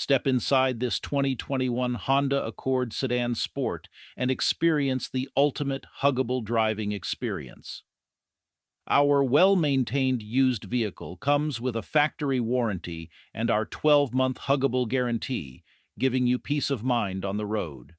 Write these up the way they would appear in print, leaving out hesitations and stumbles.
Step inside this 2021 Honda Accord Sedan Sport and experience the ultimate huggable driving experience. Our well-maintained used vehicle comes with a factory warranty and our 12-month huggable guarantee, giving you peace of mind on the road.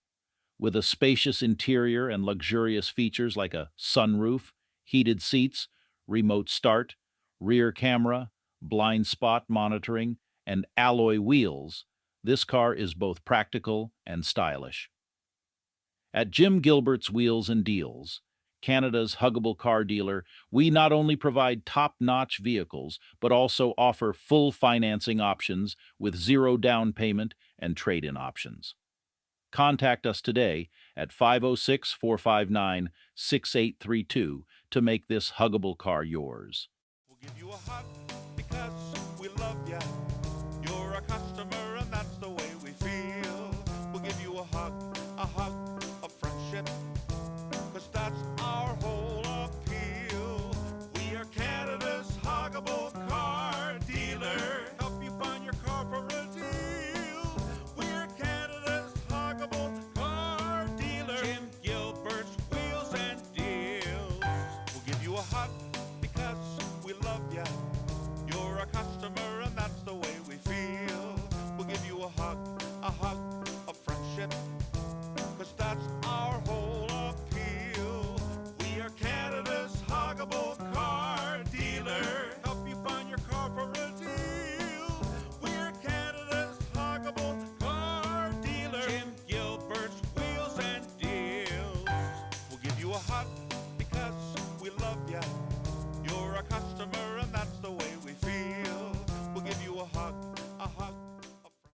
With a spacious interior and luxurious features like a sunroof, heated seats, remote start, rear camera, blind spot monitoring, and alloy wheels, this car is both practical and stylish. At Jim Gilbert's Wheels and Deals, Canada's huggable car dealer, we not only provide top-notch vehicles, but also offer full financing options with zero down payment and trade-in options. Contact us today at 506-459-6832 to make this huggable car yours. We'll give you a hug because we love ya. You're a customer.